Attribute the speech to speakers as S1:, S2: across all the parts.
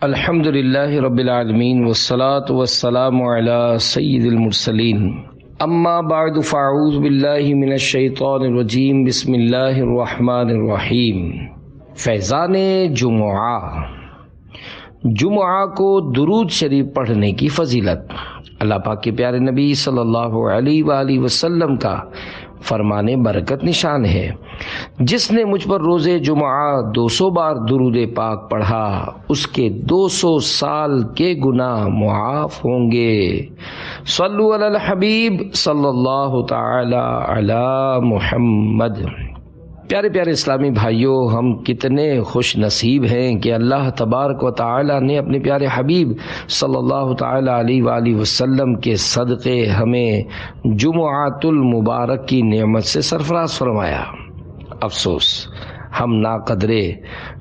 S1: الحمدللہ رب العالمین والصلاة والسلام علی سید المرسلین اما بعد فاعوذ باللہ من الشیطان الرجیم بسم اللہ الرحمن الرحیم۔ فیضان جمعہ کو درود شریف پڑھنے کی فضیلت۔ اللہ پاک کے پیارے نبی صلی اللہ علیہ وآلہ وسلم کا فرمان برکت نشان ہے، جس نے مجھ پر روز جمعہ 200 بار درود پاک پڑھا اس کے 200 سال کے گناہ معاف ہوں گے۔ صلو علی الحبیب صلی اللہ تعالی علی محمد۔ پیارے پیارے اسلامی بھائیوں، ہم کتنے خوش نصیب ہیں کہ اللہ تبارک و تعالی نے اپنے پیارے حبیب صلی اللہ تعالی علیہ وآلہ وسلم کے صدقے ہمیں جمعۃ المبارک کی نعمت سے سرفراز فرمایا۔ افسوس، ہم ناقدرے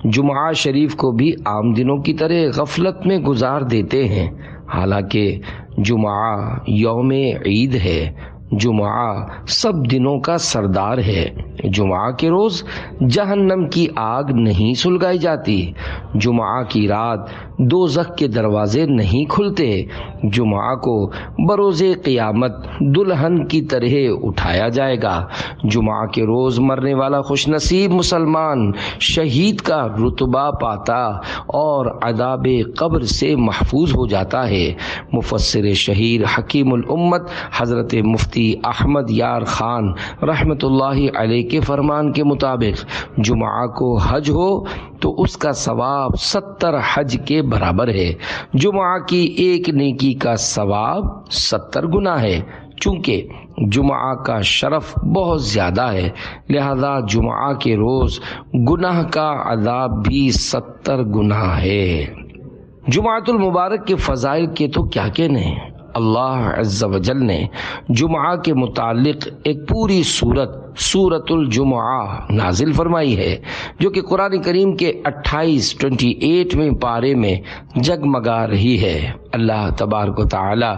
S1: جمعہ شریف کو بھی عام دنوں کی طرح غفلت میں گزار دیتے ہیں، حالانکہ جمعہ یوم عید ہے، جمعہ سب دنوں کا سردار ہے۔ جمعہ کے روز جہنم کی آگ نہیں سلگائی جاتی، جمعہ کی رات دوزخ کے دروازے نہیں کھلتے، جمعہ کو بروز قیامت دلہن کی طرح اٹھایا جائے گا۔ جمعہ کے روز مرنے والا خوش نصیب مسلمان شہید کا رتبہ پاتا اور عذاب قبر سے محفوظ ہو جاتا ہے۔ مفسر شہیر حکیم الامت حضرت مفتی احمد یار خان رحمت اللہ علیہ کے فرمان کے مطابق جمعہ کو حج ہو تو اس کا ثواب 70 حج کے برابر ہے۔ جمعہ کی ایک نیکی کا ثواب 70 گنا ہے۔ چونکہ جمعہ کا شرف بہت زیادہ ہے، لہذا جمعہ کے روز گناہ کا عذاب بھی 70 گنا ہے۔ جمعۃ المبارک کے فضائل کے تو کیا کہنے ہیں۔ اللہ عز و جل نے جمعہ کے متعلق ایک پوری سورۃ الجمعہ نازل فرمائی ہے، جو کہ قرآن کریم کے 28 پارے میں جگمگا رہی ہے۔ اللہ تبارک و تعالی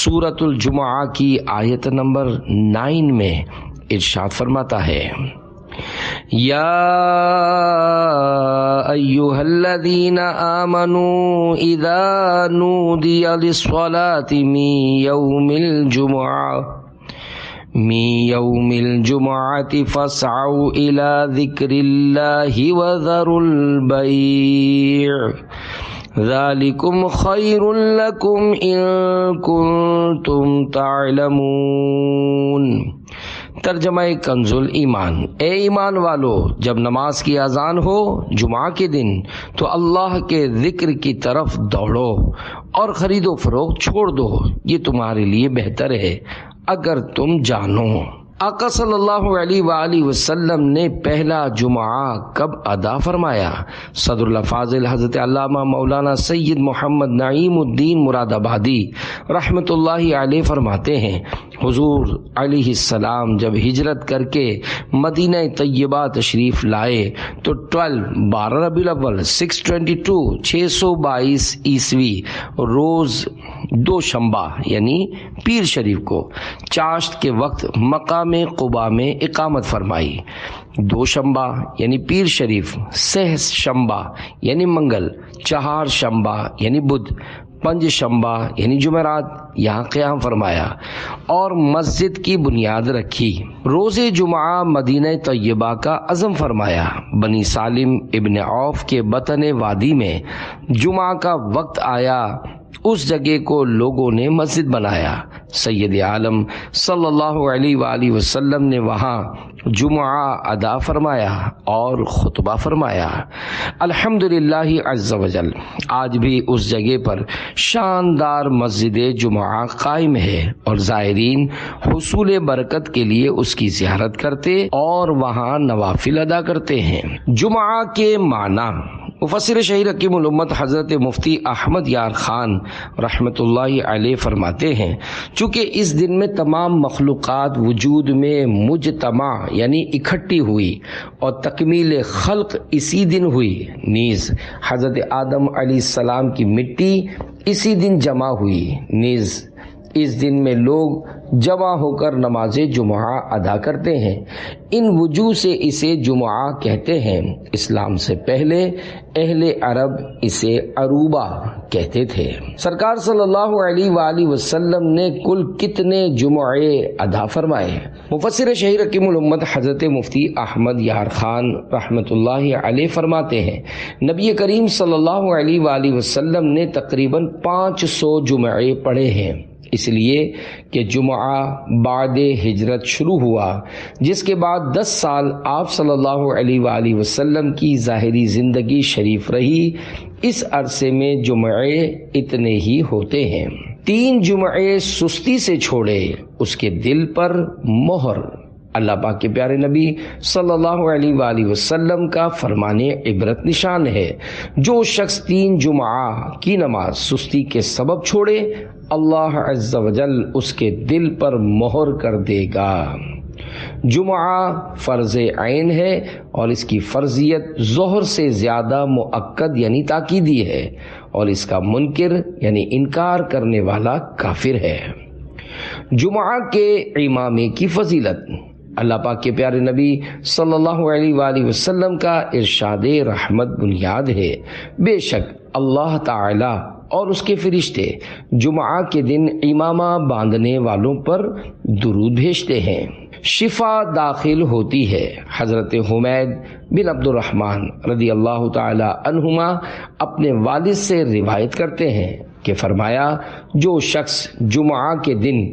S1: سورۃ الجمعہ کی آیت نمبر 9 میں ارشاد فرماتا ہے، یا ایھا الذین آمنوا اذا نودی للصلاۃ من یوم الجمعۃ فاسعوا الی ذکر اللہ وذروا البیع ذالکم خیر لکم ان کنتم تعلمون۔ ترجمہ کنز ایمان۔ اے ایمان والو، جب نماز کی اذان ہو جمعہ کے دن تو اللہ کے ذکر کی طرف دوڑو اور خرید و فروخت چھوڑ دو، یہ تمہارے لیے بہتر ہے اگر تم جانو۔ آقا صلی اللہ علیہ وآلہ وسلم نے پہلا جمعہ کب ادا فرمایا؟ صدر الافاضل حضرت علامہ مولانا سید محمد نعیم الدین مراد آبادی رحمت اللہ علیہ فرماتے ہیں، حضور علیہ السلام جب ہجرت کر کے مدینہ طیبہ تشریف لائے تو 12 ربیع الاول 622 عیسوی روز دوشنبہ یعنی پیر شریف کو چاشت کے وقت مقام قباء میں اقامت فرمائی۔ دوشنبہ یعنی پیر شریف، سہس شنبہ یعنی منگل، چہار شنبہ یعنی بدھ، پنج شنبہ یعنی جمعرات یہاں قیام فرمایا اور مسجد کی بنیاد رکھی۔ روز جمعہ مدینہ طیبہ کا عزم فرمایا۔ بنی سالم ابن عوف کے بطن وادی میں جمعہ کا وقت آیا، اس جگہ کو لوگوں نے مسجد بنایا۔ سید عالم صلی اللہ علیہ وآلہ وسلم نے وہاں جمعہ ادا فرمایا اور خطبہ فرمایا۔ الحمدللہ عز و جل آج بھی اس جگہ پر شاندار مسجد جمعہ قائم ہے اور زائرین حصول برکت کے لیے اس کی زیارت کرتے اور وہاں نوافل ادا کرتے ہیں۔ جمعہ کے معنی۔ مفسر شہیر حکیم الامت حضرت مفتی احمد یار خان رحمت اللہ علیہ فرماتے ہیں، چونکہ اس دن میں تمام مخلوقات وجود میں مجتمع یعنی اکٹھی ہوئی اور تکمیل خلق اسی دن ہوئی، نیز حضرت آدم علیہ السلام کی مٹی اسی دن جمع ہوئی، نیز اس دن میں لوگ جمع ہو کر نماز جمعہ ادا کرتے ہیں۔ ان وجوہ سے اسے جمعہ کہتے ہیں۔ اسلام سے پہلے اہل عرب اسے عروبہ کہتے تھے۔ سرکار صلی اللہ علیہ وآلہ وسلم نے کل کتنے جمعے ادا فرمائے؟ مفسر شہیر حکیم الامت حضرت مفتی احمد یار خان رحمۃ اللہ علیہ فرماتے ہیں، نبی کریم صلی اللہ علیہ وآلہ وسلم نے تقریباً 500 جمعے پڑھے ہیں، اس لیے کہ جمعہ بعد ہجرت شروع ہوا، جس کے بعد 10 سال آپ صلی اللہ علیہ وآلہ وسلم کی ظاہری زندگی شریف رہی۔ اس عرصے میں جمعے اتنے ہی ہوتے ہیں۔ 3 جمعے سستی سے چھوڑے، اس کے دل پر مہر۔ اللہ پاک کے پیارے نبی صلی اللہ علیہ وآلہ وسلم کا فرمان عبرت نشان ہے، جو شخص 3 جمعہ کی نماز سستی کے سبب چھوڑے، اللہ عز و جل اس کے دل پر مہر کر دے گا۔ جمعہ فرض عین ہے اور اس کی فرضیت ظہر سے زیادہ مؤکد یعنی تاکیدی ہے، اور اس کا منکر یعنی انکار کرنے والا کافر ہے۔ جمعہ کے امامے کی فضیلت۔ اللہ پاک کے پیارے نبی صلی اللہ علیہ وآلہ وسلم کا ارشاد رحمت بنیاد ہے، بے شک اللہ تعالی اور اس کے فرشتے جمعہ کے دن امامہ باندھنے والوں پر درود بھیجتے ہیں، شفا داخل ہوتی ہے۔ حضرت حمید بن عبد الرحمن رضی اللہ تعالی عنہما اپنے والد سے روایت کرتے ہیں کہ فرمایا، جو شخص جمعہ کے دن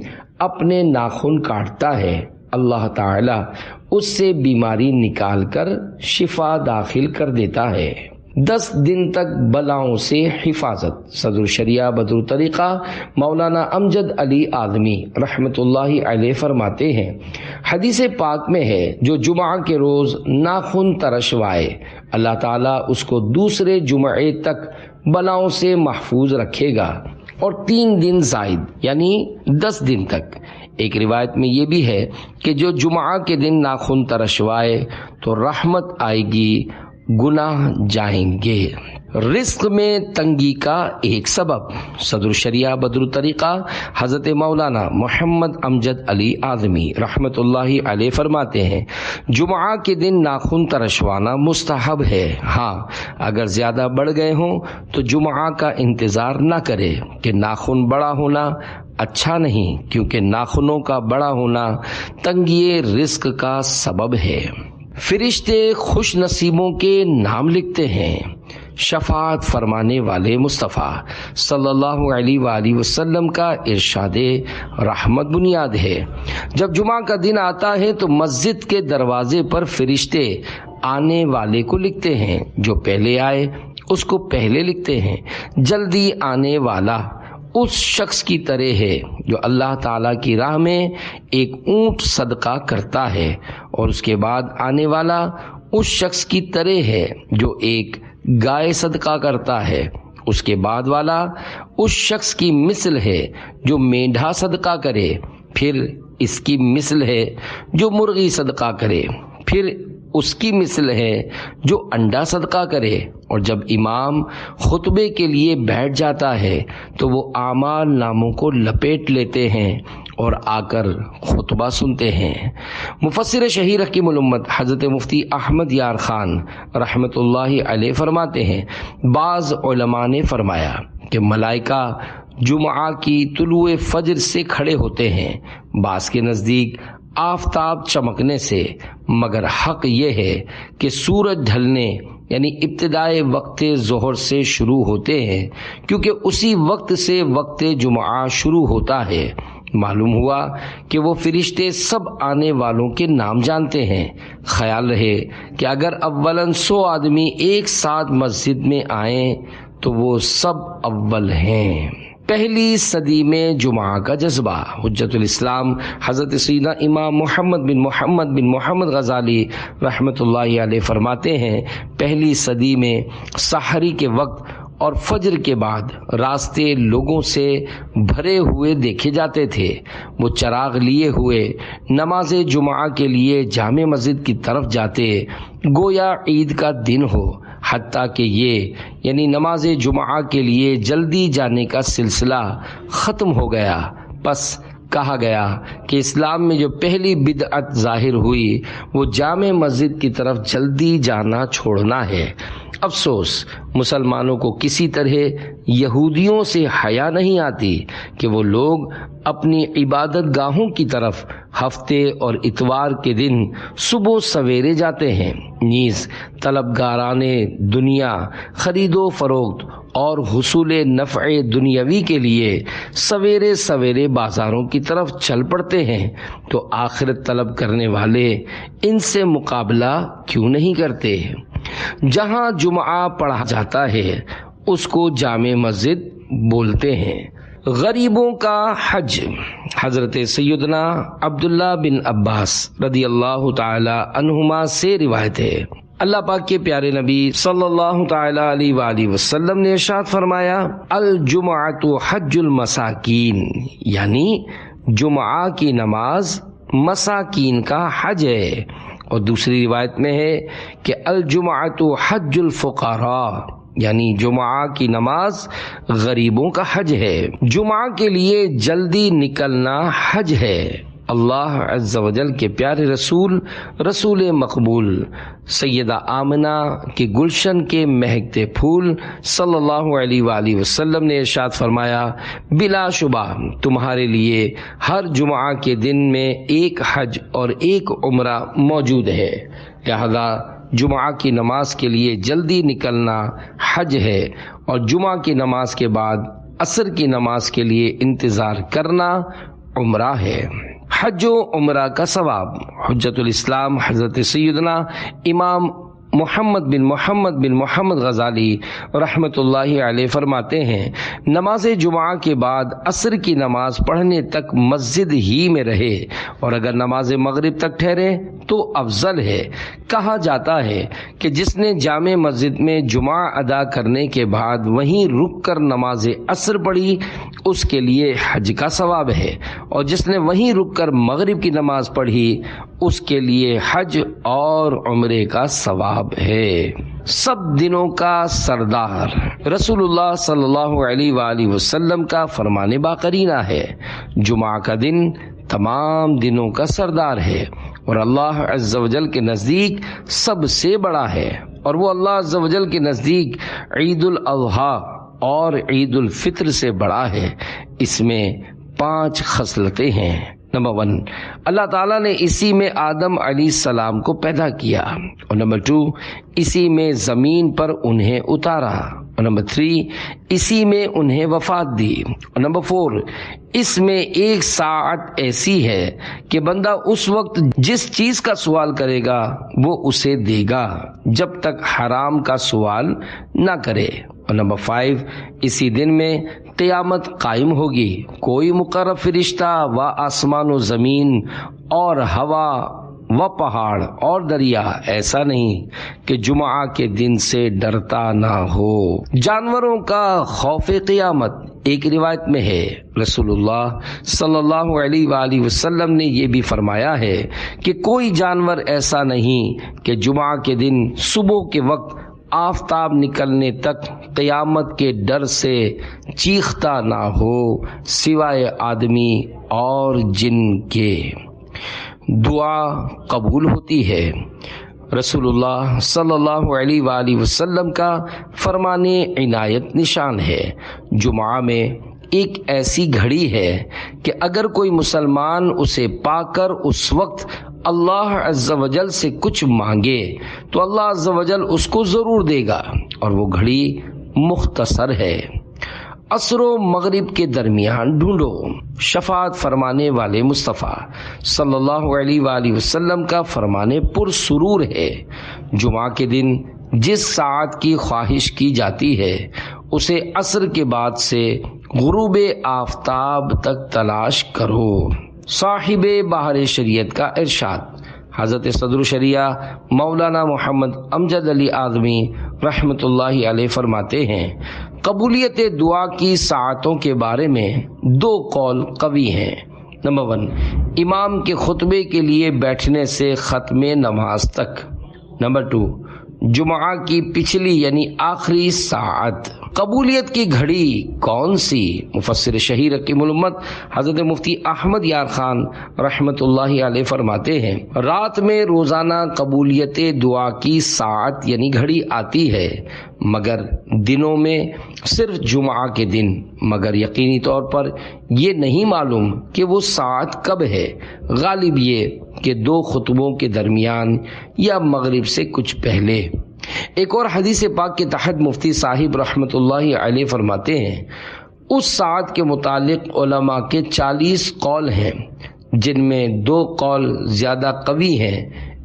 S1: اپنے ناخن کاٹتا ہے، اللہ تعالی اس سے بیماری نکال کر شفا داخل کر دیتا ہے۔ 10 دن تک بلاؤں سے حفاظت۔ صدر الشریعہ بدر الطریقہ مولانا امجد علی اعظمی رحمۃ اللہ علیہ فرماتے ہیں، حدیث پاک میں ہے، جو جمعہ کے روز ناخن ترشوائے، اللہ تعالیٰ اس کو دوسرے جمعے تک بلاؤں سے محفوظ رکھے گا، اور 3 دن زائد یعنی 10 دن تک۔ ایک روایت میں یہ بھی ہے کہ جو جمعہ کے دن ناخن ترشوائے تو رحمت آئے گی، گناہ جائیں گے۔ رزق میں تنگی کا ایک سبب۔ صدر الشریعہ بدر الطریقہ حضرت مولانا محمد امجد علی اعظمی رحمۃ اللہ علیہ فرماتے ہیں، جمعہ کے دن ناخن ترشوانا مستحب ہے، ہاں اگر زیادہ بڑھ گئے ہوں تو جمعہ کا انتظار نہ کرے کہ ناخن بڑا ہونا اچھا نہیں، کیونکہ ناخنوں کا بڑا ہونا تنگی رزق کا سبب ہے۔ فرشتے خوش نصیبوں کے نام لکھتے ہیں۔ شفاعت فرمانے والے مصطفیٰ صلی اللہ علیہ وآلہ وسلم کا ارشاد رحمت بنیاد ہے، جب جمعہ کا دن آتا ہے تو مسجد کے دروازے پر فرشتے آنے والے کو لکھتے ہیں، جو پہلے آئے اس کو پہلے لکھتے ہیں۔ جلدی آنے والا اس شخص کی طرح ہے جو اللہ تعالیٰ کی راہ میں ایک اونٹ صدقہ کرتا ہے، اور اس کے بعد آنے والا اس شخص کی طرح ہے جو ایک گائے صدقہ کرتا ہے، اس کے بعد والا اس شخص کی مثل ہے جو مینڈھا صدقہ کرے، پھر اس کی مثل ہے جو مرغی صدقہ کرے، پھر اس کی مثل ہے جو انڈا صدقہ کرے، اور جب امام خطبے کے لیے بیٹھ جاتا ہے تو وہ اعمال ناموں کو لپیٹ لیتے ہیں اور آ کر خطبہ سنتے ہیں۔ مفسر شہیر حکیم الامت حضرت مفتی احمد یار خان رحمۃ اللہ علیہ فرماتے ہیں، بعض علماء نے فرمایا کہ ملائکہ جمعہ کی طلوع فجر سے کھڑے ہوتے ہیں، بعض کے نزدیک آفتاب چمکنے سے، مگر حق یہ ہے کہ سورج ڈھلنے یعنی ابتدائے وقت ظہر سے شروع ہوتے ہیں، کیونکہ اسی وقت سے وقت جمعہ شروع ہوتا ہے۔ معلوم ہوا کہ وہ فرشتے سب آنے والوں کے نام جانتے ہیں۔ خیال رہے کہ اگر اولاً 100 آدمی ایک ساتھ مسجد میں آئیں تو وہ سب اول ہیں۔ پہلی صدی میں جمعہ کا جذبہ۔ حجت الاسلام حضرت سیدنا امام محمد بن محمد غزالی رحمۃ اللہ علیہ فرماتے ہیں، پہلی صدی میں سحری کے وقت اور فجر کے بعد راستے لوگوں سے بھرے ہوئے دیکھے جاتے تھے، وہ چراغ لیے ہوئے نماز جمعہ کے لیے جامع مسجد کی طرف جاتے گویا عید کا دن ہو، حتیٰ کہ یہ یعنی نماز جمعہ کے لیے جلدی جانے کا سلسلہ ختم ہو گیا پس کہا گیا کہ اسلام میں جو پہلی بدعت ظاہر ہوئی وہ جامع مسجد کی طرف جلدی جانا چھوڑنا ہے۔ افسوس مسلمانوں کو کسی طرح یہودیوں سے حیا نہیں آتی کہ وہ لوگ اپنی عبادت گاہوں کی طرف ہفتے اور اتوار کے دن صبح سویرے جاتے ہیں، نیز طلبگاران دنیا خرید و فروخت اور حصول نفع دنیاوی کے لیے سویرے سویرے بازاروں کی طرف چل پڑتے ہیں، تو آخرت طلب کرنے والے ان سے مقابلہ کیوں نہیں کرتے؟ جہاں جمعہ پڑھا جاتا ہے اس کو جامع مسجد بولتے ہیں۔ غریبوں کا حج، حضرت سیدنا عبداللہ بن عباس رضی اللہ تعالی عنہما سے روایت ہے، اللہ پاک کے پیارے نبی صلی اللہ تعالی علیہ وآلہ وسلم نے ارشاد فرمایا، الجمعۃ حج المساکین، یعنی جمعہ کی نماز مساکین کا حج ہے۔ اور دوسری روایت میں ہے کہ الجمعۃ حج الفقراء، یعنی جمعہ کی نماز غریبوں کا حج ہے۔ جمعہ کے لیے جلدی نکلنا حج ہے۔ اللہ عز و جل کے پیارے رسول مقبول سیدہ آمنہ کے گلشن کے مہکتے پھول صلی اللہ علیہ وآلہ وسلم نے ارشاد فرمایا، بلا شبہ تمہارے لیے ہر جمعہ کے دن میں ایک حج اور ایک عمرہ موجود ہے، لہذا جمعہ کی نماز کے لیے جلدی نکلنا حج ہے، اور جمعہ کی نماز کے بعد عصر کی نماز کے لیے انتظار کرنا عمرہ ہے۔ حج و عمرہ کا ثواب، حجت الاسلام حضرت سیدنا امام محمد بن محمد غزالی رحمت اللہ علیہ فرماتے ہیں، نماز جمعہ کے بعد عصر کی نماز پڑھنے تک مسجد ہی میں رہے، اور اگر نماز مغرب تک ٹھہرے تو افضل ہے۔ کہا جاتا ہے کہ جس نے جامع مسجد میں جمعہ ادا کرنے کے بعد وہیں رک کر نماز عصر پڑھی اس کے لیے حج کا ثواب ہے، اور جس نے وہیں رک کر مغرب کی نماز پڑھی اس کے لیے حج اور عمرے کا ثواب ہے۔ سب دنوں کا سردار رسول اللہ صلی اللہ علیہ وآلہ وسلم کا فرمان باقرینہ ہے، جمعہ کا دن تمام دنوں کا سردار ہے اور اللہ عز و جل کے نزدیک سب سے بڑا ہے، اور وہ اللہ عز و جل کے نزدیک عید الاضحیٰ اور عید الفطر سے بڑا ہے۔ اس میں 5 خصلتیں ہیں۔ نمبر 1، اللہ تعالیٰ نے اسی میں آدم علیہ السلام کو پیدا کیا، اور نمبر 2، اسی میں زمین پر انہیں اتارا، اور نمبر 3، اسی میں انہیں وفات دی، اور نمبر 4، اس میں 1 ساعت ایسی ہے کہ بندہ اس وقت جس چیز کا سوال کرے گا وہ اسے دے گا جب تک حرام کا سوال نہ کرے، اور نمبر 5، اسی دن میں قیامت قائم ہوگی، کوئی مقرب فرشتہ و آسمان و زمین اور ہوا و پہاڑ اور دریا ایسا نہیں کہ جمعہ کے دن سے ڈرتا نہ ہو۔ جانوروں کا خوف قیامت، ایک روایت میں ہے رسول اللہ صلی اللہ علیہ وآلہ وسلم نے یہ بھی فرمایا ہے کہ کوئی جانور ایسا نہیں کہ جمعہ کے دن صبح کے وقت آفتاب نکلنے تک قیامت کے ڈر سے چیختا نہ ہو سوائے آدمی اور جن کے۔ دعا قبول ہوتی ہے۔ رسول اللہ صلی اللہ علیہ وآلہ وسلم کا فرمان عنایت نشان ہے، جمعہ میں ایک ایسی گھڑی ہے کہ اگر کوئی مسلمان اسے پا کر اس وقت اللہ عز و جل سے کچھ مانگے تو اللہ عز و جل اس کو ضرور دے گا، اور وہ گھڑی مختصر ہے۔ عصر و مغرب کے درمیان ڈھونڈو، شفاعت فرمانے والے مصطفیٰ صلی اللہ علیہ وآلہ وسلم کا فرمان پر سرور ہے، جمعہ کے دن جس ساعت کی خواہش کی جاتی ہے اسے عصر کے بعد سے غروب آفتاب تک تلاش کرو۔ صاحب بہار شریعت کا ارشاد، حضرت صدر شریعہ مولانا محمد امجد علی اعظمی رحمت اللہ علیہ فرماتے ہیں، قبولیت دعا کی ساعتوں کے بارے میں 2 قول قوی ہیں۔ نمبر 1، امام کے خطبے کے لیے بیٹھنے سے ختم نماز تک۔ نمبر 2، جمعہ کی پچھلی یعنی آخری ساعت۔ قبولیت کی گھڑی کون سی؟ مفسر شہیر حکیم الامت حضرت مفتی احمد یار خان رحمت اللہ علیہ فرماتے ہیں رات میں روزانہ قبولیت دعا کی ساعت یعنی گھڑی آتی ہے، مگر دنوں میں صرف جمعہ کے دن، مگر یقینی طور پر یہ نہیں معلوم کہ وہ ساعت کب ہے، غالب یہ کہ 2 خطبوں کے درمیان یا مغرب سے کچھ پہلے۔ ایک اور حدیث پاک کے تحت مفتی صاحب رحمت اللہ علیہ فرماتے ہیں اس ساعت کے متعلق علماء کے 40 قول ہیں، جن میں 2 قول زیادہ قوی ہیں،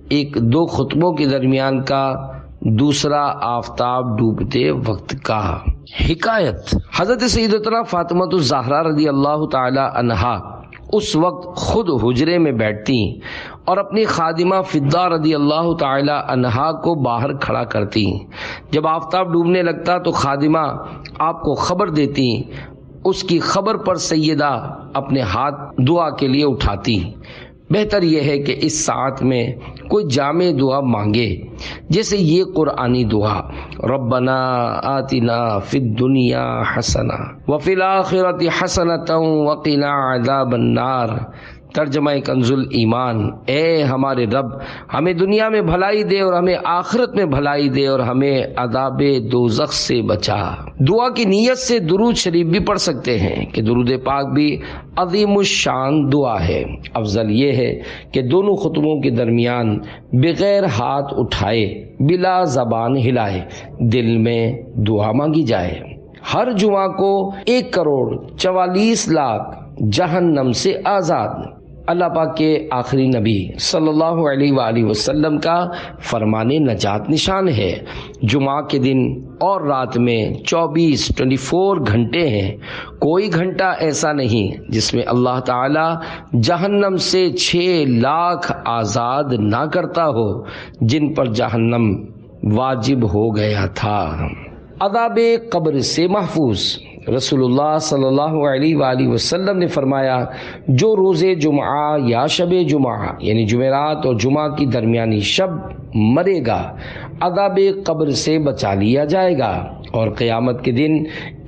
S1: ایک 2 خطبوں کے درمیان کا، دوسرا آفتاب ڈوبتے وقت کا۔ حکایت: حضرت سیدتنا فاطمہ الزہرا رضی اللہ تعالی عنہا اس وقت خود حجرے میں بیٹھتی اور اپنی خادمہ فضہ رضی اللہ تعالی عنہا کو باہر کھڑا کرتی۔ جب آفتاب ڈوبنے لگتا تو خادمہ آپ کو خبر دیتی، اس کی خبر پر سیدہ اپنے ہاتھ دعا کے لیے اٹھاتی۔ بہتر یہ ہے کہ اس ساعت میں کوئی جامع دعا مانگے، جیسے یہ قرآنی دعا ربنا آتنا فی الدنیا حسنہ وفی الآخرۃ حسنۃ وقنا عذاب النار۔ ترجمہ کنز الایمان: اے ہمارے رب، ہمیں دنیا میں بھلائی دے اور ہمیں آخرت میں بھلائی دے اور ہمیں عذاب دوزخ سے بچا۔ دعا کی نیت سے درود شریف بھی پڑھ سکتے ہیں کہ درود پاک بھی عظیم الشان دعا ہے۔ افضل یہ ہے کہ دونوں خطبوں کے درمیان بغیر ہاتھ اٹھائے، بلا زبان ہلائے دل میں دعا مانگی جائے۔ ہر جمعہ کو 1,44,00,000 جہنم سے آزاد۔ اللہ پاک کے آخری نبی صلی اللہ علیہ وآلہ وسلم کا فرمان نجات نشان ہے۔ جمعہ کے دن اور رات میں 24 گھنٹے ہیں، کوئی گھنٹہ ایسا نہیں جس میں اللہ تعالی جہنم سے 6 لاکھ آزاد نہ کرتا ہو جن پر جہنم واجب ہو گیا تھا۔ عذاب قبر سے محفوظ۔ رسول اللہ صلی اللہ علیہ وآلہ وسلم نے فرمایا جو روز جمعہ یا شب جمعہ یعنی جمعرات اور جمعہ کی درمیانی شب مرے گا عذاب قبر سے بچا لیا جائے گا، اور قیامت کے دن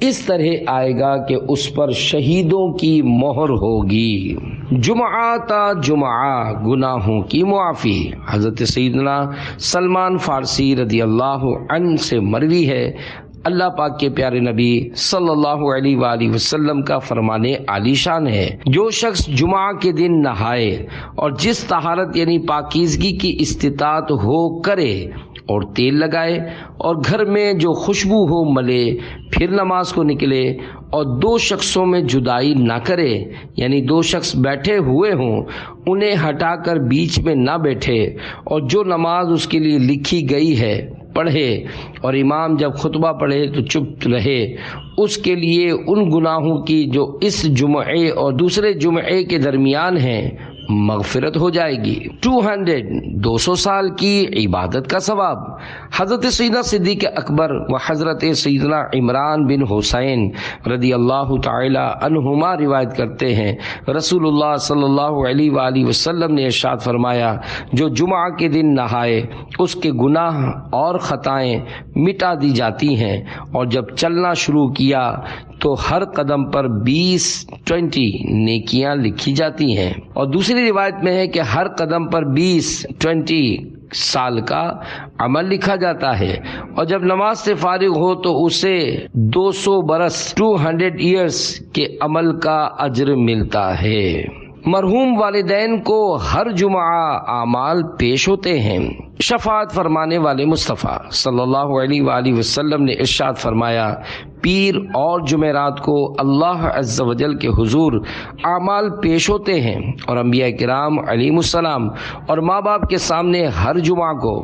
S1: اس طرح آئے گا کہ اس پر شہیدوں کی مہر ہوگی۔ جمعہ تا جمعہ گناہوں کی معافی۔ حضرت سیدنا سلمان فارسی رضی اللہ عنہ سے مروی ہے، اللہ پاک کے پیارے نبی صلی اللہ علیہ وآلہ وسلم کا فرمان عالی شان ہے، جو شخص جمعہ کے دن نہائے اور جس طہارت یعنی پاکیزگی کی استطاعت ہو کرے اور تیل لگائے اور گھر میں جو خوشبو ہو ملے، پھر نماز کو نکلے اور 2 شخصوں میں جدائی نہ کرے، یعنی 2 شخص بیٹھے ہوئے ہوں انہیں ہٹا کر بیچ میں نہ بیٹھے، اور جو نماز اس کے لیے لکھی گئی ہے پڑھے، اور امام جب خطبہ پڑھے تو چپ رہے، اس کے لیے ان گناہوں کی جو اس جمعے اور دوسرے جمعے کے درمیان ہیں مغفرت ہو جائے گی۔ 200 سال کی عبادت کا ثواب۔ حضرت سیدنا صدیق اکبر و حضرت سیدنا عمران بن حسین رضی اللہ تعالی عنہما روایت کرتے ہیں رسول اللہ صلی اللہ علیہ وآلہ وسلم نے ارشاد فرمایا جو جمعہ کے دن نہائے اس کے گناہ اور خطائیں مٹا دی جاتی ہیں، اور جب چلنا شروع کیا تو ہر قدم پر 20 نیکیاں لکھی جاتی ہیں، اور دوسری روایت میں ہے کہ ہر قدم پر 20 سال کا عمل لکھا جاتا ہے، اور جب نماز سے فارغ ہو تو اسے 200 برس 200 ایئرس کے عمل کا اجر ملتا ہے۔ مرحوم والدین کو ہر جمعہ اعمال پیش ہوتے ہیں۔ شفاعت فرمانے والے مصطفیٰ صلی اللہ علیہ وآلہ وسلم نے ارشاد فرمایا پیر اور جمعرات کو اللہ عز و جل کے حضور اعمال پیش ہوتے ہیں، اور انبیاء کرام علیہم السلام اور ماں باپ کے سامنے ہر جمعہ کو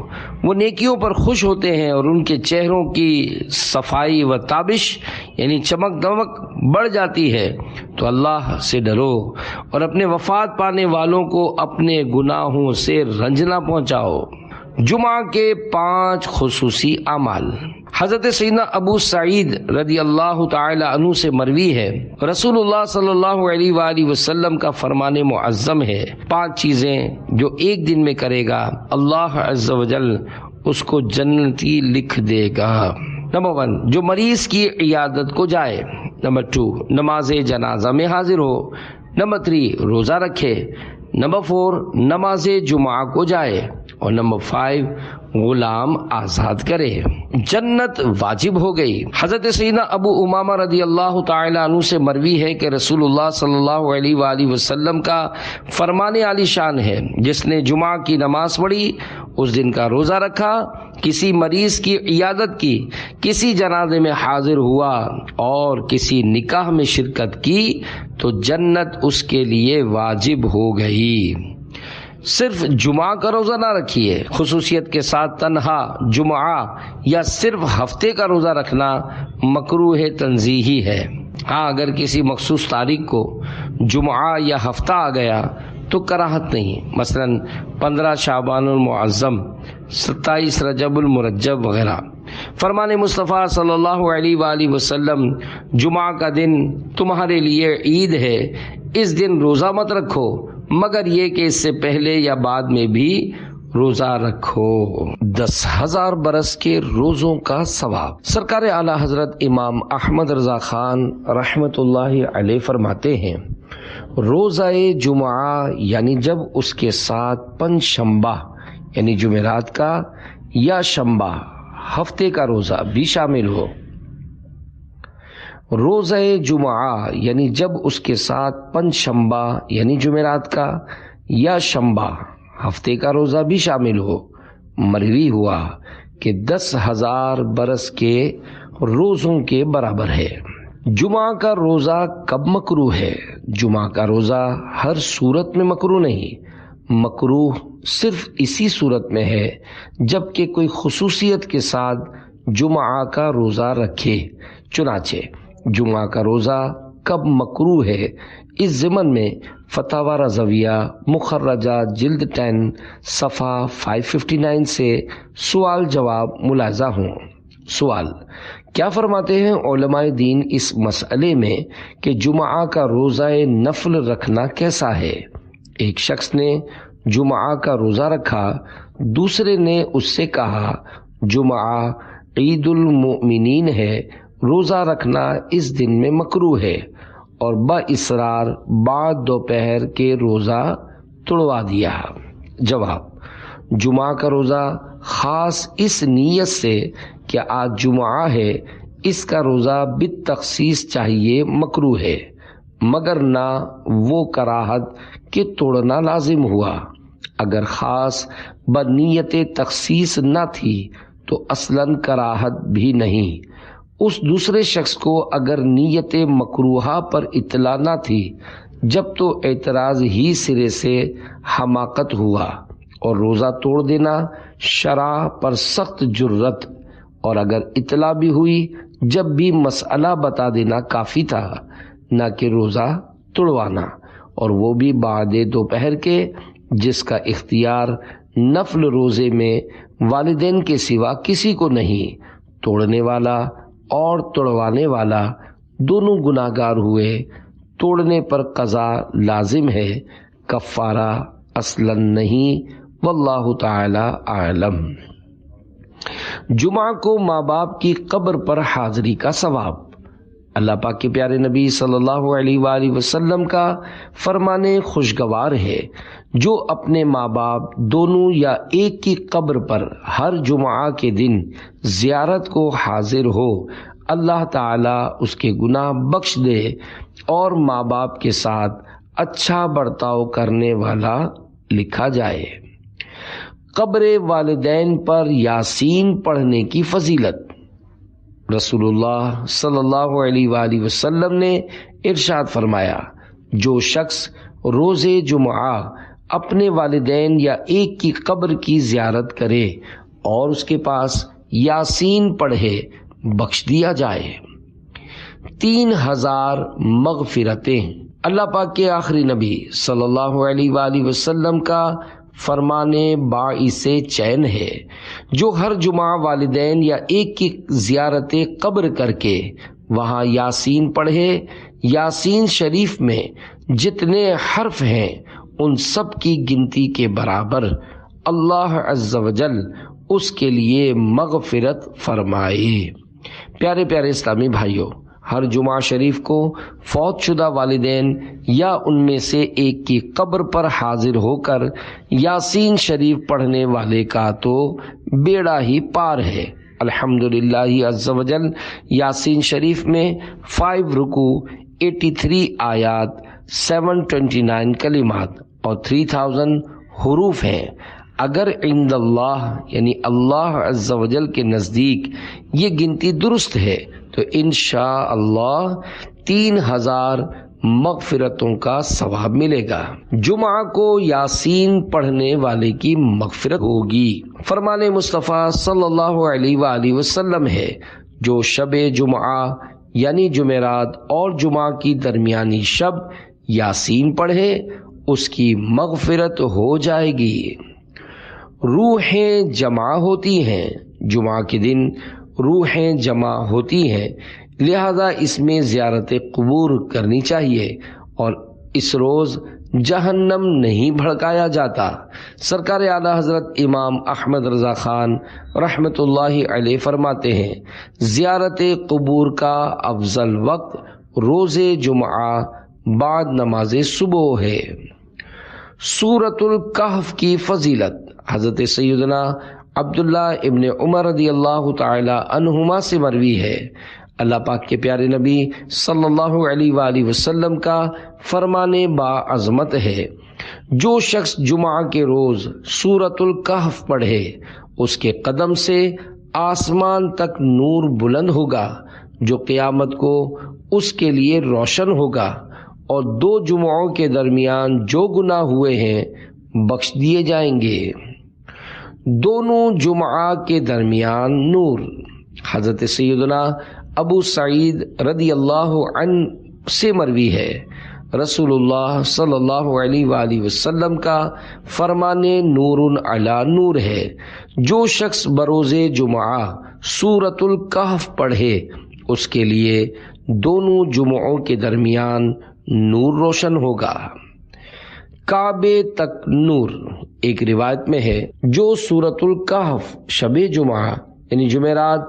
S1: وہ نیکیوں پر خوش ہوتے ہیں، اور ان کے چہروں کی صفائی و تابش یعنی چمک دمک بڑھ جاتی ہے۔ تو اللہ سے ڈرو اور اپنے وفات پانے والوں کو اپنے گناہوں سے رنج نہ پہنچاؤ۔ جمعہ کے 5 خصوصی اعمال۔ حضرت سیدنا ابو سعید رضی اللہ تعالی عنہ سے مروی ہے رسول اللہ صلی اللہ علیہ وآلہ وسلم کا فرمان معظم ہے 5 چیزیں جو ایک دن میں کرے گا اللہ عز و جل اس کو جنتی لکھ دے گا۔ نمبر 1 جو مریض کی عیادت کو جائے، نمبر 2 نماز جنازہ میں حاضر ہو، نمبر 3 روزہ رکھے، نمبر 4 نماز جمعہ کو جائے، اور نمبر 5 غلام آزاد کرے۔ جنت واجب ہو گئی۔ حضرت سیدنا ابو امامہ رضی اللہ تعالی عنہ سے مروی ہے کہ رسول اللہ صلی اللہ علیہ وآلہ وسلم کا فرمان عالی شان ہے، جس نے جمعہ کی نماز پڑھی، اس دن کا روزہ رکھا، کسی مریض کی عیادت کی، کسی جنازے میں حاضر ہوا اور کسی نکاح میں شرکت کی تو جنت اس کے لیے واجب ہو گئی۔ صرف جمعہ کا روزہ نہ رکھیے، خصوصیت کے ساتھ تنہا جمعہ یا صرف ہفتے کا روزہ رکھنا مکروہ تنزیہی ہے۔ ہاں اگر کسی مخصوص تاریخ کو جمعہ یا ہفتہ آ گیا تو کراہت نہیں، مثلا 15 شعبان المعظم، 27 رجب المرجب وغیرہ۔ فرمان مصطفیٰ صلی اللہ علیہ وآلہ وسلم، جمعہ کا دن تمہارے لیے عید ہے، اس دن روزہ مت رکھو مگر یہ کہ اس سے پہلے یا بعد میں بھی روزہ رکھو۔ 10,000 برس کے روزوں کا ثواب۔ سرکار اعلیٰ حضرت امام احمد رضا خان رحمت اللہ علیہ فرماتے ہیں، روزہ جمعہ یعنی جب اس کے ساتھ پنج شنبہ یعنی جمعرات کا یا شنبہ ہفتے کا روزہ بھی شامل ہو، روزہ جمعہ یعنی جب اس کے ساتھ پنج شنبہ یعنی جمعرات کا یا شنبہ ہفتے کا روزہ بھی شامل ہو، مروی ہوا کہ 10,000 برس کے روزوں کے برابر ہے۔ جمعہ کا روزہ کب مکروہ ہے؟ جمعہ کا روزہ ہر صورت میں مکروہ نہیں، مکروہ صرف اسی صورت میں ہے جبکہ کوئی خصوصیت کے ساتھ جمعہ کا روزہ رکھے۔ چنانچہ جمعہ کا روزہ کب مکروہ ہے، اس ضمن میں فتاوی رضویہ مخرجہ جلد 10 صفحہ 559 سے سوال جواب ملاحظہ ہوں۔ سوال: کیا فرماتے ہیں علماء دین اس مسئلے میں کہ جمعہ کا روزہ نفل رکھنا کیسا ہے؟ ایک شخص نے جمعہ کا روزہ رکھا، دوسرے نے اس سے کہا جمعہ عید المؤمنین ہے، روزہ رکھنا اس دن میں مکروہ ہے، اور باصرار بعد دوپہر کے روزہ توڑوا دیا۔ جواب: جمعہ کا روزہ خاص اس نیت سے کہ آج جمعہ ہے، اس کا روزہ بالتخصیص چاہیے مکروہ ہے، مگر نہ وہ کراہت کہ توڑنا لازم ہوا۔ اگر خاص بنیت تخصیص نہ تھی تو اصلاً کراہت بھی نہیں۔ اس دوسرے شخص کو اگر نیت مکروہہ پر اطلاع نہ تھی جب تو اعتراض ہی سرے سے حماقت ہوا، اور روزہ توڑ دینا شرع پر سخت جرت، اور اگر اطلاع بھی ہوئی جب بھی مسئلہ بتا دینا کافی تھا، نہ کہ روزہ توڑوانا، اور وہ بھی بعد دوپہر کے، جس کا اختیار نفل روزے میں والدین کے سوا کسی کو نہیں۔ توڑنے والا اور توڑوانے والا دونوں گناہگار ہوئے، توڑنے پر قضا لازم ہے، کفارہ اصلاً نہیں، واللہ تعالی اعلم۔ جمعہ کو ماں باپ کی قبر پر حاضری کا ثواب۔ اللہ پاک کے پیارے نبی صلی اللہ علیہ وآلہ وسلم کا فرمان خوشگوار ہے، جو اپنے ماں باپ دونوں یا ایک کی قبر پر ہر جمعہ کے دن زیارت کو حاضر ہو، اللہ تعالیٰ اس کے گناہ بخش دے اور ماں باپ کے ساتھ اچھا برتاؤ کرنے والا لکھا جائے۔ قبر والدین پر یاسین پڑھنے کی فضیلت۔ رسول اللہ صلی اللہ علیہ وآلہ وسلم نے ارشاد فرمایا، جو شخص روز جمعہ اپنے والدین یا ایک کی قبر کی زیارت کرے اور اس کے پاس یاسین پڑھے، بخش دیا جائے۔ 3000 مغفرتیں۔ اللہ پاک کے آخری نبی صلی اللہ علیہ وآلہ وسلم کا فرمان باعث چین ہے، جو ہر جمعہ والدین یا ایک کی زیارت قبر کر کے وہاں یاسین پڑھے، یاسین شریف میں جتنے حرف ہیں ان سب کی گنتی کے برابر اللہ عز و جل اس کے لیے مغفرت فرمائے۔ پیارے پیارے اسلامی بھائیوں، ہر جمعہ شریف کو فوت شدہ والدین یا ان میں سے ایک کی قبر پر حاضر ہو کر یاسین شریف پڑھنے والے کا تو بیڑا ہی پار ہے۔ الحمدللہ عز وجل یاسین شریف میں 5 رکوع، 83 آیات، 729 کلمات اور 3000 حروف ہیں۔ اگر عند اللہ یعنی اللہ عز وجل کے نزدیک یہ گنتی درست ہے تو انشاءاللہ 3000 مغفرتوں کا ثواب ملے گا۔ جمعہ کو یاسین پڑھنے والے کی مغفرت ہوگی۔ فرمان مصطفیٰ صلی اللہ علیہ وآلہ وسلم ہے، جو شب جمعہ یعنی جمعرات اور جمعہ کی درمیانی شب یاسین پڑھے اس کی مغفرت ہو جائے گی۔ روحیں جمع ہوتی ہیں، جمعہ کے دن روحیں جمع ہوتی ہیں، لہذا اس میں زیارت قبور کرنی چاہیے اور اس روز جہنم نہیں بھڑکایا جاتا۔ سرکار اعلیٰ حضرت امام احمد رضا خان رحمۃ اللہ علیہ فرماتے ہیں، زیارت قبور کا افضل وقت روز جمعہ بعد نماز صبح ہے۔ سورۃ الکہف کی فضیلت حضرت سیدنا عبداللہ ابن عمر رضی اللہ تعالی عنہما سے مروی ہے، اللہ پاک کے پیارے نبی صلی اللہ علیہ وآلہ وسلم کا فرمان باعظمت ہے، جو شخص جمعہ کے روز سورۃ الکہف پڑھے اس کے قدم سے آسمان تک نور بلند ہوگا جو قیامت کو اس کے لیے روشن ہوگا، اور 2 جمعوں کے درمیان جو گناہ ہوئے ہیں بخش دیے جائیں گے۔ دونوں جمعہ کے درمیان نور حضرت سیدنا ابو سعید رضی اللہ عنہ سے مروی ہے، رسول اللہ صلی اللہ علیہ وآلہ وسلم کا فرمان نور علی نور ہے، جو شخص بروز جمعہ سورۃ الکہف پڑھے اس کے لیے دونوں جمعوں کے درمیان نور روشن ہوگا۔ کعبے تک نور ایک روایت میں ہے، جو سورۃ الکہف شب جمعہ یعنی جمعرات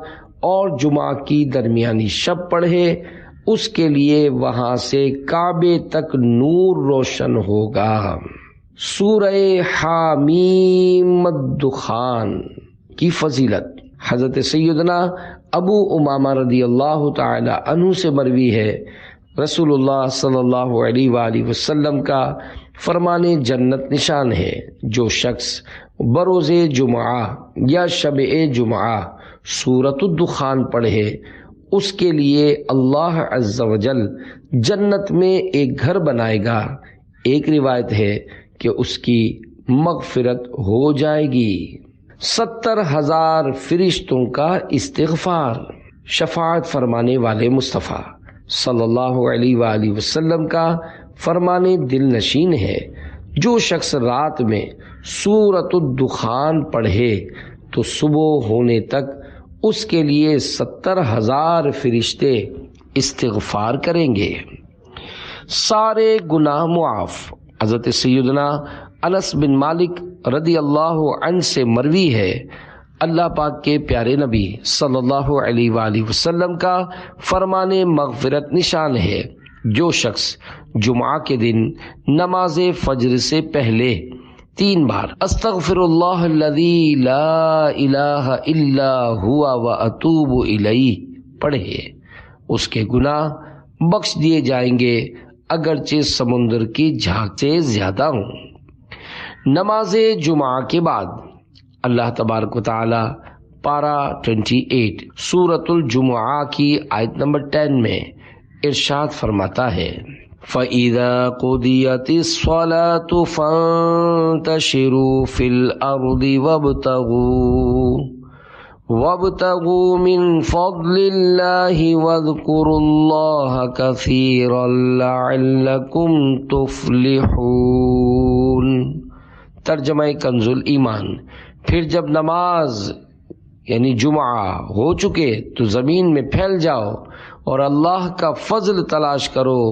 S1: اور جمعہ کی درمیانی شب پڑھے اس کے لیے وہاں سے کعبے تک نور روشن ہوگا۔ سورہ حامیم الدخان کی فضیلت حضرت سیدنا ابو امامہ رضی اللہ تعالی عنہ سے مروی ہے، رسول اللہ صلی اللہ علیہ وآلہ وسلم کا فرمان جنت نشان ہے، جو شخص بروز جمعہ یا شب جمعہ سورۃ الدخان پڑھے اس کے لیے اللہ عز وجل جنت میں ایک گھر بنائے گا۔ ایک روایت ہے کہ اس کی مغفرت ہو جائے گی۔ 70,000 فرشتوں کا استغفار شفاعت فرمانے والے مصطفیٰ صلی اللہ علیہ وآلہ وسلم کا فرمان دل نشین ہے، جو شخص رات میں سورۃ الدخان پڑھے تو صبح ہونے تک اس کے لیے 70,000 فرشتے استغفار کریں گے۔ سارے گناہ معاف حضرت سیدنا انس بن مالک رضی اللہ عنہ سے مروی ہے، اللہ پاک کے پیارے نبی صلی اللہ علیہ وآلہ وسلم کا فرمان مغفرت نشان ہے، جو شخص جمعہ کے دن نماز فجر سے پہلے 3 بار استغفر اللہ الذی لا الہ الا ہوا واتوب الیہ پڑھے اس کے گناہ بخش دیے جائیں گے، اگرچہ سمندر کی جھاگ سے زیادہ ہوں۔ نماز جمعہ کے بعد اللہ تبارک و تعالی پارہ 28 سورۃ الجمعہ کی آیت نمبر 10 میں ارشاد فرماتا ہے، فَإِذَا قُضِيَتِ الصَّلَاةُ فَانتَشِرُوا فِي الْأَرْضِ وَابْتَغُوا مِنْ فَضْلِ اللَّهِ وَاذْكُرُوا اللَّهَ كَثِيرًا لَعَلَّكُمْ تُفْلِحُونَ۔ ترجمہ کنز الایمان۔ پھر جب نماز یعنی جمعہ ہو چکے تو زمین میں پھیل جاؤ اور اللہ کا فضل تلاش کرو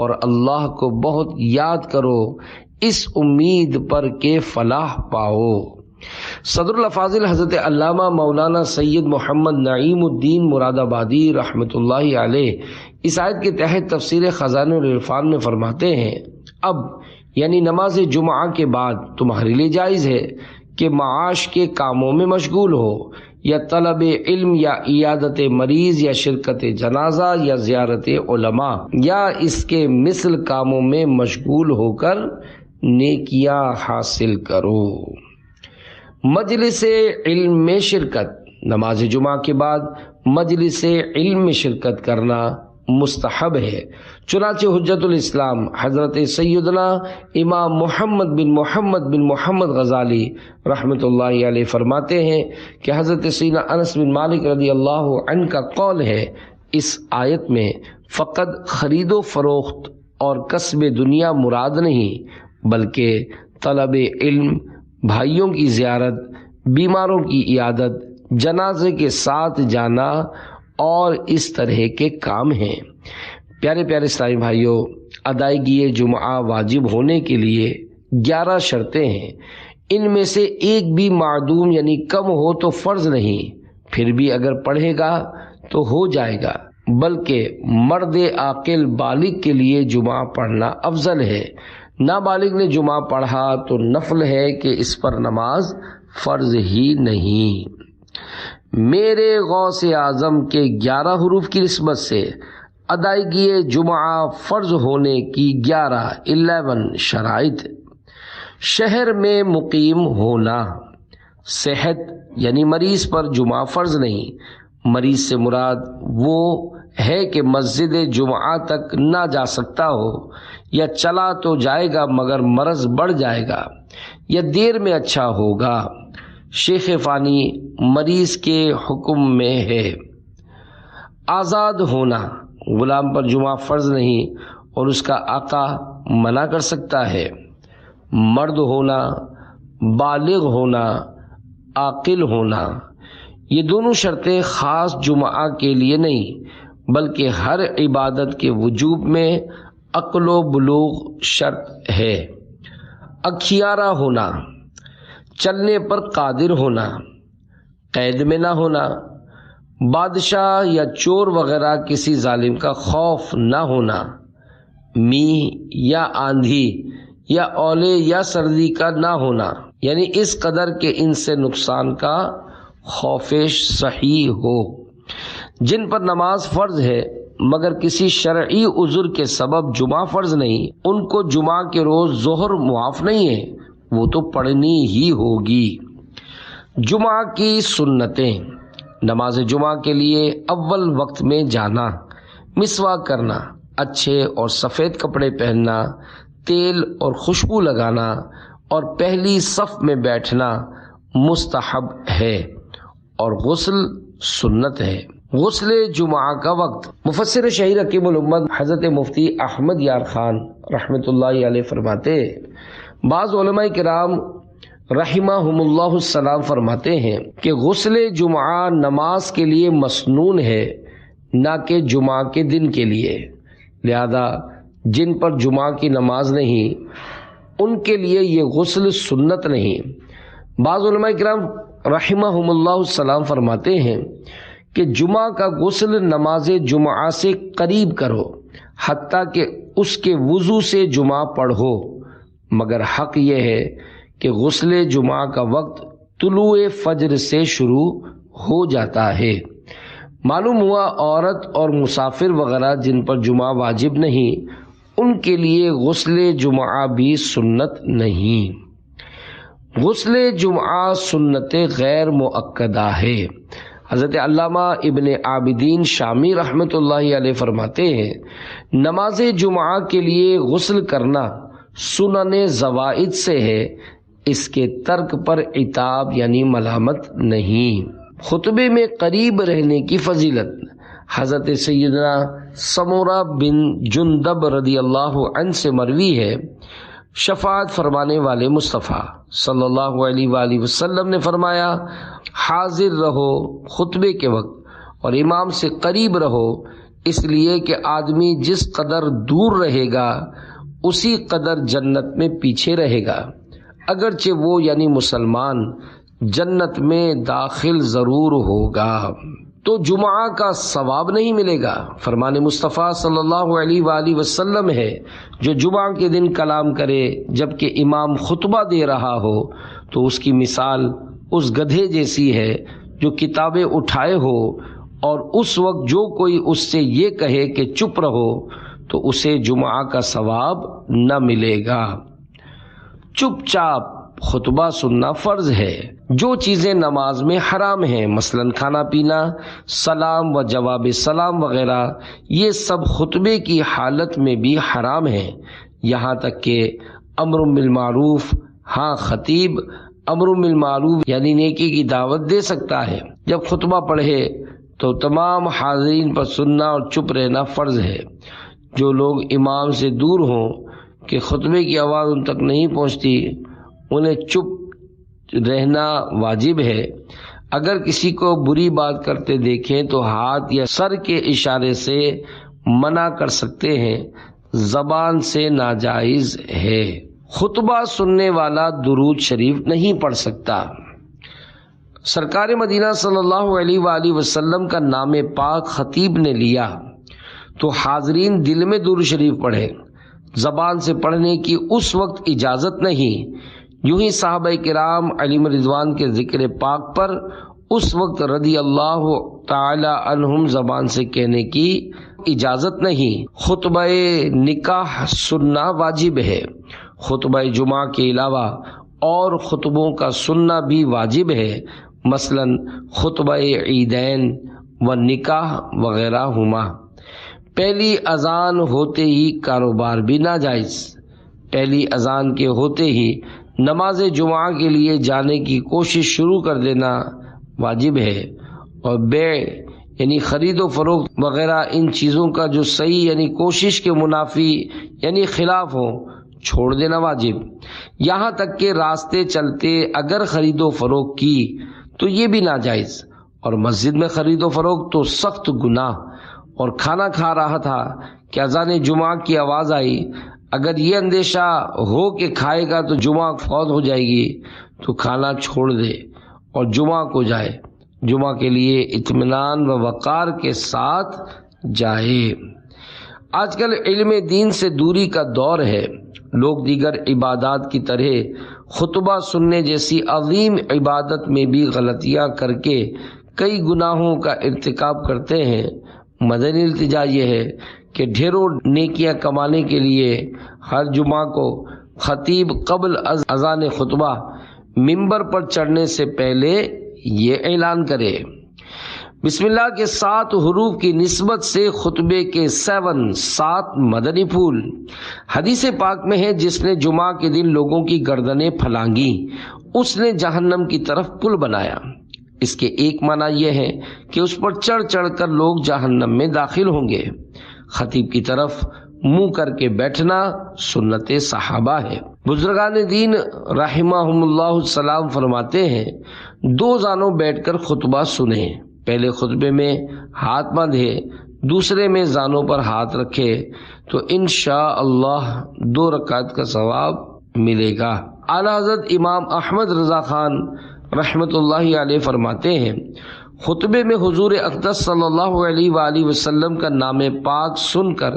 S1: اور اللہ کو بہت یاد کرو، اس امید پر کہ فلاح پاؤ۔ صدر الافاضل حضرت علامہ مولانا سید محمد نعیم الدین مراد آبادی رحمۃ اللہ علیہ اس آیت کے تحت تفسیر خزانہ العرفان میں فرماتے ہیں، اب یعنی نماز جمعہ کے بعد تمہارے لیے جائز ہے کہ معاش کے کاموں میں مشغول ہو، یا طلب علم، یا عیادت مریض، یا شرکت جنازہ، یا زیارت علماء، یا اس کے مثل کاموں میں مشغول ہو کر نیکیاں حاصل کرو۔ مجلس علم میں شرکت، نماز جمعہ کے بعد مجلس علم میں شرکت کرنا مستحب ہے، چنانچہ حجت الاسلام حضرت سیدنا امام محمد بن محمد غزالی رحمۃ اللہ علیہ فرماتے ہیں کہ حضرت سیدنا انس بن مالک رضی اللہ عنہ کا قول ہے، اس آیت میں فقط خرید و فروخت اور کسب دنیا مراد نہیں، بلکہ طلب علم، بھائیوں کی زیارت، بیماروں کی عیادت، جنازے کے ساتھ جانا اور اس طرح کے کام ہیں۔ پیارے پیارے اسلامی بھائیوں، ادائیگی جمعہ واجب ہونے کے لیے 11 شرطیں ہیں، ان میں سے ایک بھی معدوم یعنی کم ہو تو فرض نہیں، پھر بھی اگر پڑھے گا تو ہو جائے گا، بلکہ مرد عاقل بالغ کے لیے جمعہ پڑھنا افضل ہے۔ نابالغ نے جمعہ پڑھا تو نفل ہے کہ اس پر نماز فرض ہی نہیں۔ میرے غوث اعظم کے 11 حروف کی نسبت سے ادائیگی جمعہ فرض ہونے کی 11 شرائط: شہر میں مقیم ہونا، صحت یعنی مریض پر جمعہ فرض نہیں، مریض سے مراد وہ ہے کہ مسجد جمعہ تک نہ جا سکتا ہو، یا چلا تو جائے گا مگر مرض بڑھ جائے گا، یا دیر میں اچھا ہوگا۔ شیخ فانی مریض کے حکم میں ہے۔ آزاد ہونا، غلام پر جمعہ فرض نہیں اور اس کا آقا منع کر سکتا ہے۔ مرد ہونا، بالغ ہونا، عاقل ہونا، یہ دونوں شرطیں خاص جمعہ کے لیے نہیں بلکہ ہر عبادت کے وجوب میں عقل و بلوغ شرط ہے۔ اکھیارہ ہونا، چلنے پر قادر ہونا، قید میں نہ ہونا، بادشاہ یا چور وغیرہ کسی ظالم کا خوف نہ ہونا، میہ یا آندھی یا اولے یا سردی کا نہ ہونا، یعنی اس قدر کہ ان سے نقصان کا خوف صحیح ہو۔ جن پر نماز فرض ہے مگر کسی شرعی عذر کے سبب جمعہ فرض نہیں، ان کو جمعہ کے روز ظہر معاف نہیں ہے، وہ تو پڑھنی ہی ہوگی۔ جمعہ کی سنتیں: نماز جمعہ کے لیے اول وقت میں جانا، مسواک کرنا، اچھے اور سفید کپڑے پہننا، تیل اور خوشبو لگانا اور پہلی صف میں بیٹھنا مستحب ہے، اور غسل سنت ہے۔ غسل جمعہ کا وقت: مفسر شہیر حکیم الامت حضرت مفتی احمد یار خان رحمۃ اللہ علیہ فرماتے ہیں، بعض علماء کرام رحمہم اللہ السلام فرماتے ہیں کہ غسل جمعہ نماز کے لیے مسنون ہے، نہ کہ جمعہ کے دن کے لیے، لہذا جن پر جمعہ کی نماز نہیں ان کے لیے یہ غسل سنت نہیں۔ بعض علماء کرام رحمہم اللہ السلام فرماتے ہیں کہ جمعہ کا غسل نماز جمعہ سے قریب کرو، حتیٰ کہ اس کے وضو سے جمعہ پڑھو، مگر حق یہ ہے کہ غسل جمعہ کا وقت طلوع فجر سے شروع ہو جاتا ہے۔ معلوم ہوا عورت اور مسافر وغیرہ جن پر جمعہ واجب نہیں ان کے لیے غسل جمعہ بھی سنت نہیں۔ غسل جمعہ سنت غیر مؤکدہ ہے۔ حضرت علامہ ابن عابدین شامی رحمۃ اللہ علیہ فرماتے ہیں، نماز جمعہ کے لیے غسل کرنا سنن زوائد سے ہے، اس کے ترک پر عتاب یعنی ملامت نہیں۔ خطبے میں قریب رہنے کی فضیلت: حضرت سیدنا سمورہ بن جندب رضی اللہ عنہ سے مروی ہے، شفاعت فرمانے والے مصطفیٰ صلی اللہ علیہ وآلہ وسلم نے فرمایا، حاضر رہو خطبے کے وقت اور امام سے قریب رہو، اس لیے کہ آدمی جس قدر دور رہے گا اسی قدر جنت میں پیچھے رہے گا۔ اگرچہ وہ یعنی مسلمان جنت میں داخل ضرور ہوگا۔ تو جمعہ کا ثواب نہیں ملے گا۔ فرمان مصطفیٰ صلی اللہ علیہ وآلہ وسلم ہے، جو جمعہ کے دن کلام کرے جبکہ امام خطبہ دے رہا ہو تو اس کی مثال اس گدھے جیسی ہے جو کتابیں اٹھائے ہو، اور اس وقت جو کوئی اس سے یہ کہے کہ چپ رہو تو اسے جمعہ کا ثواب نہ ملے گا۔ چپ چاپ خطبہ سننا فرض ہے۔ جو چیزیں نماز میں حرام ہیں، مثلا کھانا پینا، سلام و جواب سلام وغیرہ، یہ سب خطبے کی حالت میں بھی حرام ہیں، یہاں تک کہ امر بالمعروف، ہاں خطیب امر بالمعروف یعنی نیکی کی دعوت دے سکتا ہے۔ جب خطبہ پڑھے تو تمام حاضرین پر سننا اور چپ رہنا فرض ہے۔ جو لوگ امام سے دور ہوں کہ خطبے کی آواز ان تک نہیں پہنچتی، انہیں چپ رہنا واجب ہے۔ اگر کسی کو بری بات کرتے دیکھیں تو ہاتھ یا سر کے اشارے سے منع کر سکتے ہیں، زبان سے ناجائز ہے۔ خطبہ سننے والا درود شریف نہیں پڑھ سکتا۔ سرکار مدینہ صلی اللہ علیہ وآلہ وسلم کا نام پاک خطیب نے لیا تو حاضرین دل میں درود شریف پڑھے، زبان سے پڑھنے کی اس وقت اجازت نہیں۔ یوں ہی صحابہ کرام علیہم رضوان کے ذکر پاک پر اس وقت رضی اللہ تعالی عنہم زبان سے کہنے کی اجازت نہیں۔ خطبہ نکاح سننا واجب ہے۔ خطبہ جمعہ کے علاوہ اور خطبوں کا سننا بھی واجب ہے، مثلا خطبہ عیدین و نکاح وغیرہ ہما۔ پہلی اذان ہوتے ہی کاروبار بھی ناجائز۔ پہلی اذان کے ہوتے ہی نماز جمعہ کے لیے جانے کی کوشش شروع کر دینا واجب ہے، اور بیع یعنی خرید و فروخت وغیرہ ان چیزوں کا جو صحیح یعنی کوشش کے منافی یعنی خلاف ہو چھوڑ دینا واجب۔ یہاں تک کہ راستے چلتے اگر خرید و فروخت کی تو یہ بھی ناجائز، اور مسجد میں خرید و فروخت تو سخت گناہ۔ اور کھانا کھا رہا تھا کہ اذان جمعہ کی آواز آئی، اگر یہ اندیشہ ہو کہ کھائے گا تو جمعہ فوت ہو جائے گی تو کھانا چھوڑ دے اور جمعہ کو جائے، جمعہ کے لیے اطمینان و وقار کے ساتھ جائے۔ آج کل علم دین سے دوری کا دور ہے۔ لوگ دیگر عبادات کی طرح خطبہ سننے جیسی عظیم عبادت میں بھی غلطیاں کر کے کئی گناہوں کا ارتکاب کرتے ہیں۔ مدنی التجا یہ ہے کہ ڈھیروں نیکیاں کمانے کے لیے ہر جمعہ کو خطیب قبل از اذان خطبہ منبر پر چڑھنے سے پہلے یہ اعلان کرے، بسم اللہ کے 7 حروف کی نسبت سے خطبے کے 7 مدنی پھول۔ حدیث پاک میں ہے، جس نے جمعہ کے دن لوگوں کی گردنیں پھلانگی اس نے جہنم کی طرف پل بنایا۔ اس کے ایک معنی یہ ہے کہ اس پر چڑھ چڑھ کر لوگ جہنم میں داخل ہوں گے۔ خطیب کی طرف منہ کر کے بیٹھنا سنت صحابہ ہے۔ بزرگان دین رحمہم اللہ سلام فرماتے ہیں، 2 زانوں بیٹھ کر خطبہ سنیں، پہلے خطبے میں ہاتھ باندھے، دوسرے میں زانوں پر ہاتھ رکھے تو انشاءاللہ 2 رکعت کا ثواب ملے گا۔ اعلی حضرت امام احمد رضا خان رحمت اللہ علیہ فرماتے ہیں، خطبے میں حضور اقدس صلی اللہ علیہ وآلہ وسلم کا نام پاک سن کر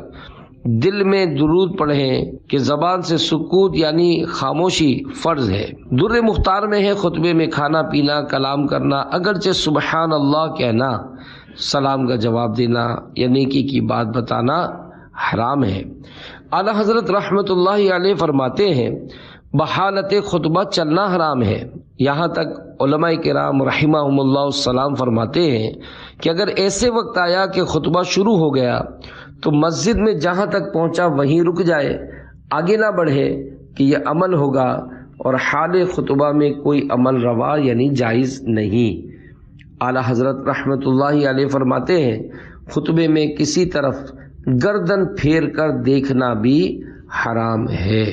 S1: دل میں درود پڑھیں کہ زبان سے سکوت یعنی خاموشی فرض ہے۔ در مختار میں ہے، خطبے میں کھانا پینا، کلام کرنا، اگرچہ سبحان اللہ کہنا، سلام کا جواب دینا یا نیکی کی بات بتانا حرام ہے۔ اعلی حضرت رحمت اللہ علیہ فرماتے ہیں، بحالت خطبہ چلنا حرام ہے۔ یہاں تک علماء کرام رحمہم اللہ السلام فرماتے ہیں کہ اگر ایسے وقت آیا کہ خطبہ شروع ہو گیا تو مسجد میں جہاں تک پہنچا وہیں رک جائے، آگے نہ بڑھے کہ یہ عمل ہوگا، اور حال خطبہ میں کوئی عمل روا یعنی جائز نہیں۔ اعلی حضرت رحمت اللہ علیہ فرماتے ہیں، خطبے میں کسی طرف گردن پھیر کر دیکھنا بھی حرام ہے۔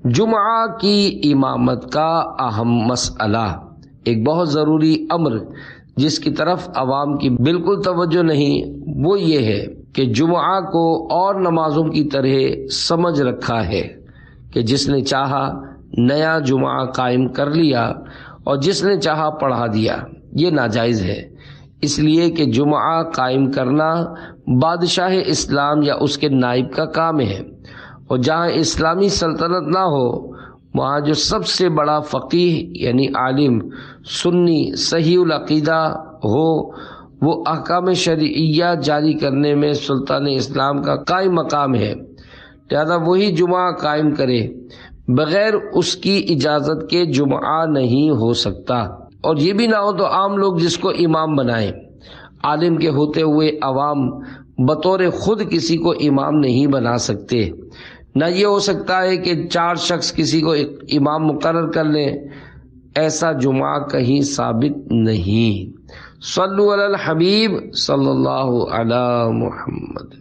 S1: جمعہ کی امامت کا اہم مسئلہ، ایک بہت ضروری امر جس کی طرف عوام کی بالکل توجہ نہیں، وہ یہ ہے کہ جمعہ کو اور نمازوں کی طرح سمجھ رکھا ہے کہ جس نے چاہا نیا جمعہ قائم کر لیا اور جس نے چاہا پڑھا دیا، یہ ناجائز ہے، اس لیے کہ جمعہ قائم کرنا بادشاہ اسلام یا اس کے نائب کا کام ہے، اور جہاں اسلامی سلطنت نہ ہو وہاں جو سب سے بڑا فقیہ یعنی عالم سنی صحیح العقیدہ ہو وہ احکام شرعیہ جاری کرنے میں سلطان اسلام کا قائم مقام ہے، لہذا وہی جمعہ قائم کرے، بغیر اس کی اجازت کے جمعہ نہیں ہو سکتا۔ اور یہ بھی نہ ہو تو عام لوگ جس کو امام بنائیں، عالم کے ہوتے ہوئے عوام بطور خود کسی کو امام نہیں بنا سکتے، نہ یہ ہو سکتا ہے کہ 4 شخص کسی کو امام مقرر کر لیں، ایسا جمعہ کہیں ثابت نہیں۔ صلو علی الحبیب صلی اللہ علی محمد۔